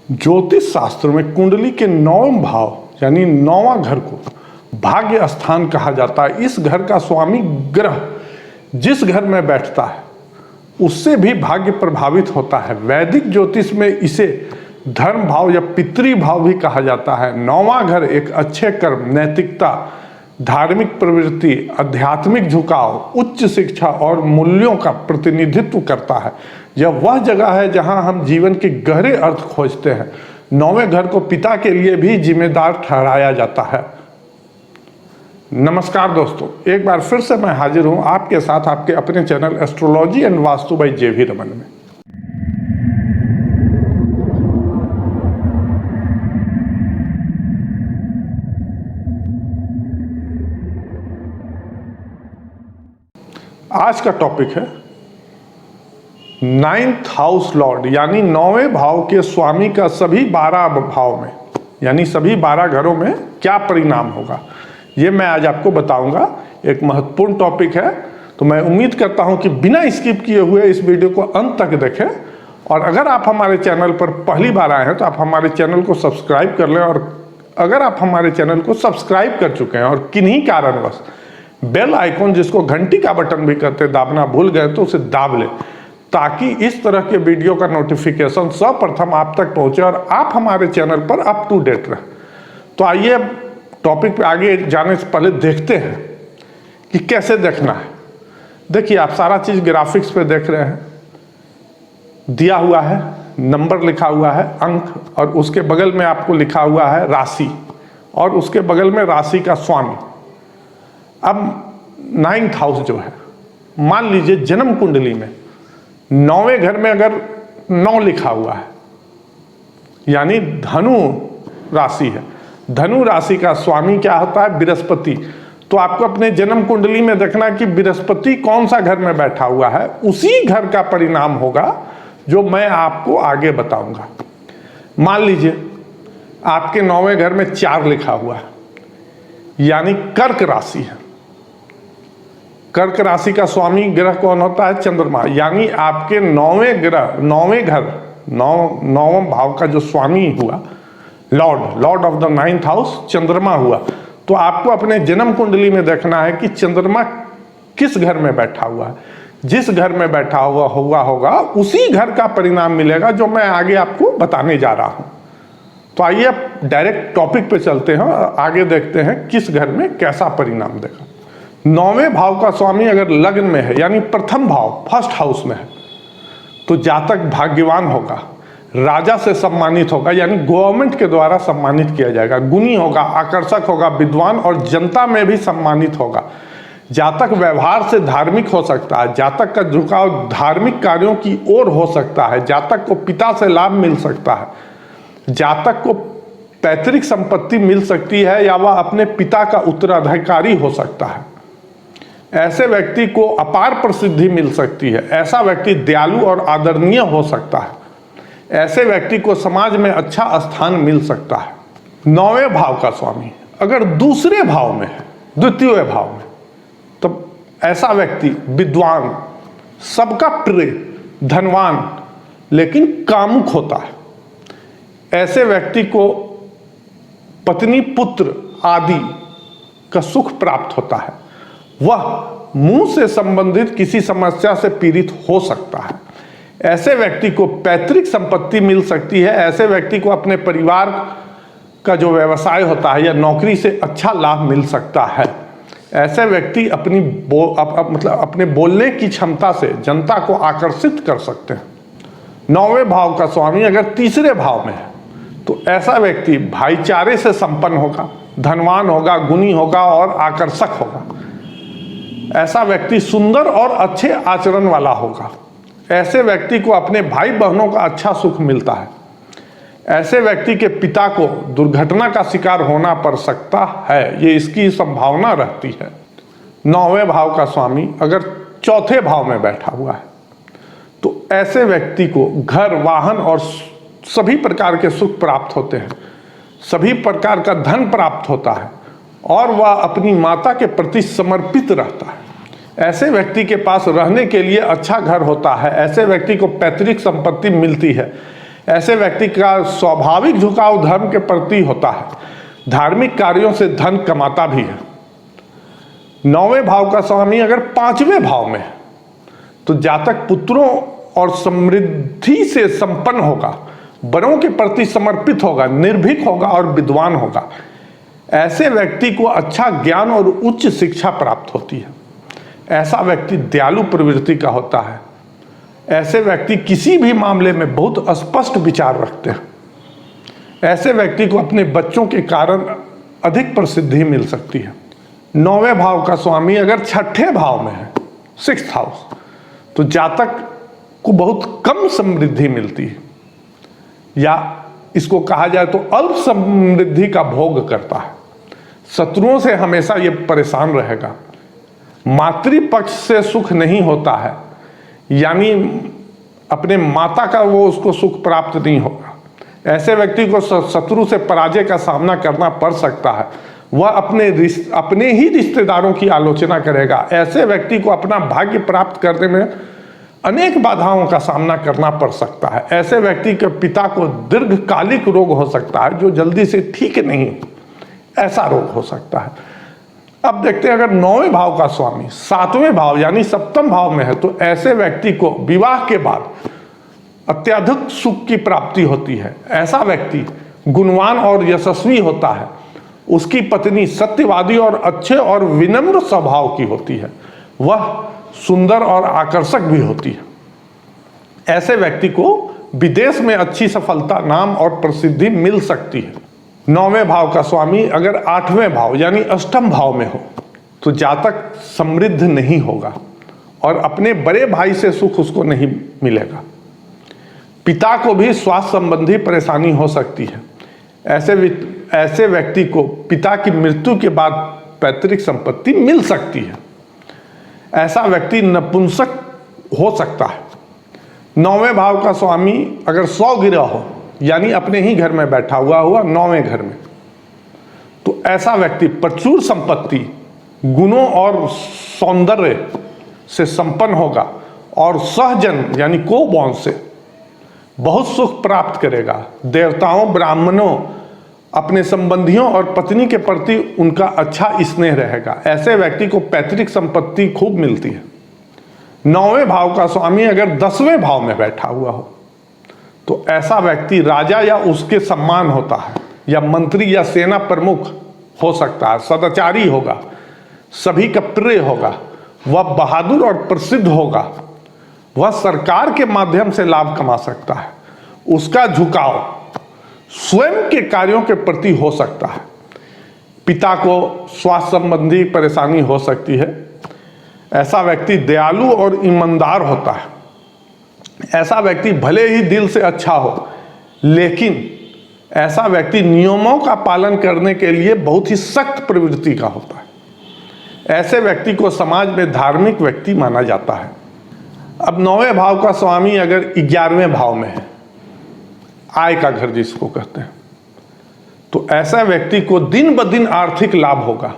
ज्योतिष शास्त्र में कुंडली के नौम भाव यानी नौवां घर को भाग्य स्थान कहा जाता है। इस घर का स्वामी ग्रह जिस घर में बैठता है उससे भी भाग्य प्रभावित होता है। वैदिक ज्योतिष में इसे धर्म भाव या पितृ भाव भी कहा जाता है। नौवां घर एक अच्छे कर्म, नैतिकता, धार्मिक प्रवृत्ति, आध्यात्मिक झुकाव, उच्च शिक्षा और मूल्यों का प्रतिनिधित्व करता है। यह वह जगह है जहां हम जीवन के गहरे अर्थ खोजते हैं। नौवें घर को पिता के लिए भी जिम्मेदार ठहराया जाता है। नमस्कार दोस्तों, एक बार फिर से मैं हाजिर हूं आपके साथ आपके अपने channel astrology and vastu by J V. Raman में। आज का टॉपिक है 9th हाउस लॉर्ड यानी 9वें भाव के स्वामी का सभी 12 भाव में यानी सभी 12 घरों में क्या परिणाम होगा, ये मैं आज आपको बताऊंगा। एक महत्वपूर्ण टॉपिक है, तो मैं उम्मीद करता हूं कि बिना स्किप किए हुए इस वीडियो को अंत तक देखें। और अगर आप हमारे चैनल पर पहली बार आए हैं तो आप हमारे चैनल को सब्सक्राइब कर लें। और अगर आप हमारे चैनल को सब्सक्राइब कर चुके हैं और किन्हीं कारणवश बेल आइकॉन जिसको घंटी का बटन भी कहते हैं दाबना भूल गए तो उसे दाब लें, ताकि इस तरह के वीडियो का नोटिफिकेशन सर्वप्रथम आप तक पहुंचे और आप हमारे चैनल पर अप टू डेट रहें। तो आइए टॉपिक पे आगे जाने से पहले देखते हैं कि कैसे देखना है। देखिए, आप सारा चीज ग्राफिक्स पे देख रहे हैं, दिया हुआ है, नंबर लिखा हुआ है, अंक, और उसके बगल में आपको लिखा हुआ है राशि, और उसके बगल में राशि का स्वामी। अब 9th हाउस जो है, मान लीजिए जन्म कुंडली में 9वें घर में अगर 9 लिखा हुआ है यानी धनु राशि है, धनु राशि का स्वामी क्या होता है? बृहस्पति। तो आपको अपने जन्म कुंडली में देखना कि बृहस्पति कौन सा घर में बैठा हुआ है, उसी घर का परिणाम होगा जो मैं आपको आगे बताऊंगा। मान लीजिए आपके 9वें घर में 4 लिखा हुआ है यानी कर्क राशि है। कर्क राशि का स्वामी ग्रह कौन होता है? चंद्रमा। यानी आपके 9वें ग्रह, 9वें घर, 9वें भाव का जो स्वामी हुआ, Lord of the 9th house चंद्रमा हुआ। तो आपको अपने जन्म कुंडली में देखना है कि चंद्रमा किस घर में बैठा हुआ है। जिस घर में बैठा हुआ होगा उसी घर का परिणाम मिलेगा जो मैं आगे आपको बताने जा रहा हूं। तो आइए डायरेक्ट टॉपिक पे चलते हैं और आगे देखते हैं किस घर में कैसा परिणाम देगा। 9वें भाव का स्वामी अगर लग्न में है यानी प्रथम भाव, फर्स्ट हाउस में है, तो जातक भाग्यवान होगा, राजा से सम्मानित होगा यानी गवर्नमेंट के द्वारा सम्मानित किया जाएगा, गुणी होगा, आकर्षक होगा, विद्वान और जनता में भी सम्मानित होगा। जातक व्यवहार से धार्मिक हो सकता है, जातक का झुकाव धार्मिक कार्यों की ओर हो सकता है, जातक को पिता से लाभ मिल सकता है, जातक को पैतृक संपत्ति मिल सकती है या वह अपने पिता का उत्तराधिकारी हो सकता है। ऐसे व्यक्ति को अपार प्रसिद्धि मिल सकती है, ऐसा व्यक्ति दयालु और आदरणीय हो सकता है, ऐसे व्यक्ति को समाज में अच्छा स्थान मिल सकता है। 9वें भाव का स्वामी अगर दूसरे भाव में है, द्वितीय भाव में, तो ऐसा व्यक्ति विद्वान, सबका प्रिय, धनवान लेकिन कामुक होता है। ऐसे व्यक्ति को पत्नी, पुत्र आदि का सुख प्राप्त होता है। वह मुंह से संबंधित किसी समस्या से पीड़ित हो सकता है। ऐसे व्यक्ति को पैतृक संपत्ति मिल सकती है। ऐसे व्यक्ति को अपने परिवार का जो व्यवसाय होता है या नौकरी से अच्छा लाभ मिल सकता है। ऐसे व्यक्ति अपने बोलने की क्षमता से जनता को आकर्षित कर सकते हैं। 9वें भाव का स्वामी अगर तीसरे भाव में है तो ऐसा व्यक्ति भाईचारे से संपन्न होगा, धनवान होगा, गुणी होगा और आकर्षक होगा। ऐसा व्यक्ति सुंदर और अच्छे आचरण वाला होगा। ऐसे व्यक्ति को अपने भाई बहनों का अच्छा सुख मिलता है। ऐसे व्यक्ति के पिता को दुर्घटना का शिकार होना पड़ सकता है, ये इसकी संभावना रहती है। 9वें भाव का स्वामी अगर चौथे भाव में बैठा हुआ है तो ऐसे व्यक्ति को घर, वाहन और सभी प्रकार के सुख प्राप्त होते हैं, सभी प्रकार का धन प्राप्त होता है और वह अपनी माता के प्रति समर्पित रहता है। ऐसे व्यक्ति के पास रहने के लिए अच्छा घर होता है। ऐसे व्यक्ति को पैतृक संपत्ति मिलती है। ऐसे व्यक्ति का स्वाभाविक झुकाव धर्म के प्रति होता है, धार्मिक कार्यों से धन कमाता भी है। 9वें भाव का स्वामी अगर 5वें भाव में है तो जातक पुत्रों और समृद्धि से संपन्न होगा, बड़ों के प्रति समर्पित होगा, निर्भीक होगा और विद्वान होगा। ऐसे व्यक्ति को अच्छा ज्ञान और उच्च शिक्षा प्राप्त होती है। ऐसा व्यक्ति दयालु प्रवृत्ति का होता है। ऐसे व्यक्ति किसी भी मामले में बहुत स्पष्ट विचार रखते हैं। ऐसे व्यक्ति को अपने बच्चों के कारण अधिक प्रसिद्धि मिल सकती है। 9वें भाव का स्वामी अगर 6ठे भाव में है, 6th हाउस, तो जातक को बहुत कम समृद्धि मिलती है, या इसको कहा जाए तो अल्प समृद्धि का भोग करता है। शत्रुओं से हमेशा ये परेशान रहेगा। मातृपक्ष से सुख नहीं होता है, यानी अपने माता का वो उसको सुख प्राप्त नहीं होगा। ऐसे व्यक्ति को शत्रु से पराजय का सामना करना पड़ सकता है। वह अपने ही रिश्तेदारों की आलोचना करेगा। ऐसे व्यक्ति को अपना भाग्य प्राप्त करने में अनेक बाधाओं का सामना करना पड़ सकता है। ऐसे व्यक्ति के पिता को दीर्घकालिक रोग हो सकता है जो जल्दी से ठीक नहीं, ऐसा रोग हो सकता है। अब देखते हैं अगर 9वें भाव का स्वामी 7वें भाव यानी 7म भाव में है तो ऐसे व्यक्ति को विवाह के बाद अत्यधिक सुख की प्राप्ति होती है। ऐसा व्यक्ति गुणवान और यशस्वी होता है। उसकी पत्नी सत्यवादी और अच्छे और विनम्र स्वभाव की होती है। वह सुंदर और आकर्षक भी होती है। ऐसे व्यक्ति को विदेश में अच्छी सफलता, नाम और प्रसिद्धि मिल सकती है। 9वें भाव का स्वामी अगर 8वें भाव यानी 8म भाव में हो तो जातक समृद्ध नहीं होगा और अपने बड़े भाई से सुख उसको नहीं मिलेगा। पिता को भी स्वास्थ्य संबंधी परेशानी हो सकती है। ऐसे व्यक्ति को पिता की मृत्यु के बाद पैतृक संपत्ति मिल सकती है। ऐसा व्यक्ति नपुंसक हो सकता है। 9वें भाव का स्वामी अगर 100 गिरा हो यानी अपने ही घर में बैठा हुआ 9वें घर में, तो ऐसा व्यक्ति प्रचुर संपत्ति, गुणों और सौंदर्य से संपन्न होगा और सहजन यानी को-बॉन्ड से बहुत सुख प्राप्त करेगा। देवताओं, ब्राह्मणों, अपने संबंधियों और पत्नी के प्रति उनका अच्छा स्नेह रहेगा। ऐसे व्यक्ति को पैतृक संपत्ति खूब मिलती है। 9वें भाव का स्वामी अगर 10वें भाव में बैठा हुआ हो तो ऐसा व्यक्ति राजा या उसके सम्मान होता है, या मंत्री या सेना प्रमुख हो सकता है। सदाचारी होगा, सभी का प्रिय होगा, वह बहादुर और प्रसिद्ध होगा। वह सरकार के माध्यम से लाभ कमा सकता है। उसका झुकाव स्वयं के कार्यों के प्रति हो सकता है। पिता को स्वास्थ्य संबंधी परेशानी हो सकती है। ऐसा व्यक्ति दयालु और ईमानदार होता है। ऐसा व्यक्ति भले ही दिल से अच्छा हो, लेकिन ऐसा व्यक्ति नियमों का पालन करने के लिए बहुत ही सख्त प्रवृत्ति का होता है। ऐसे व्यक्ति को समाज में धार्मिक व्यक्ति माना जाता है। अब 9वें भाव का स्वामी अगर 11वें भाव में है, आय का घर जिसको कहते हैं, तो ऐसा व्यक्ति को दिन ब दिन आर्थिक लाभ होगा,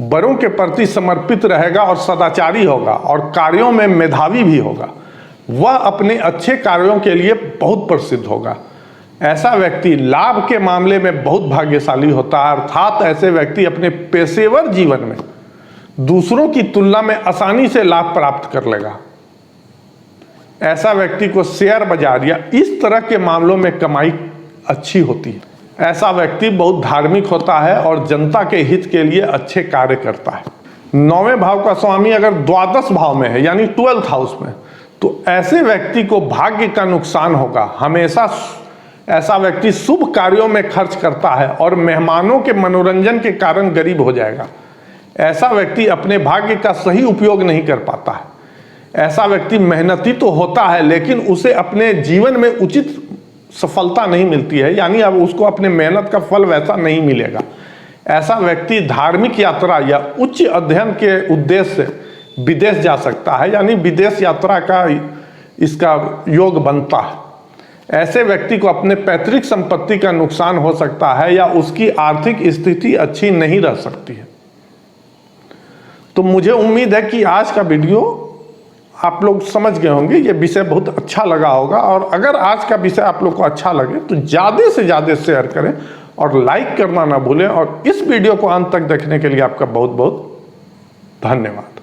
बड़ों के प्रति समर्पित रहेगा और सदाचारी होगा और कार्यों में मेधावी भी होगा। वह अपने अच्छे कार्यों के लिए बहुत प्रसिद्ध होगा। ऐसा व्यक्ति लाभ के मामले में बहुत भाग्यशाली होता है, अर्थात ऐसे व्यक्ति अपने पेशेवर जीवन में दूसरों की तुलना में आसानी से लाभ प्राप्त कर लेगा। ऐसा व्यक्ति को शेयर बाजार या इस तरह के मामलों में कमाई अच्छी होती है। ऐसा व्यक्ति बहुत धार्मिक होता है और जनता के हित के लिए अच्छे कार्य करता है। 9वें भाव का स्वामी अगर द्वादश भाव में है यानी 12th हाउस में, तो ऐसे व्यक्ति को भाग्य का नुकसान होगा। हमेशा ऐसा व्यक्ति शुभ कार्यों में खर्च करता है और मेहमानों के मनोरंजन के कारण गरीब हो जाएगा। ऐसा व्यक्ति अपने भाग्य का सही उपयोग नहीं कर पाता है। ऐसा व्यक्ति मेहनती तो होता है, लेकिन उसे अपने जीवन में उचित सफलता नहीं मिलती है, यानी अब उसको अपने मेहनत का फल वैसा नहीं मिलेगा। ऐसा व्यक्ति धार्मिक यात्रा या उच्च अध्ययन के उद्देश्य से विदेश जा सकता है, यानी विदेश यात्रा का इसका योग बनता है। ऐसे व्यक्ति को अपने पैतृक संपत्ति का नुकसान हो सकता है या उसकी आर्थिक स्थिति अच्छी नहीं रह सकती है। तो मुझे उम्मीद है कि आज का वीडियो आप लोग समझ गए होंगे, ये विषय बहुत अच्छा लगा होगा। और अगर आज का विषय आप लोग को अच्छा लगे तो ज़्यादा से ज़्यादा शेयर करें और लाइक करना ना भूलें। और इस वीडियो को अंत तक देखने के लिए आपका बहुत बहुत धन्यवाद।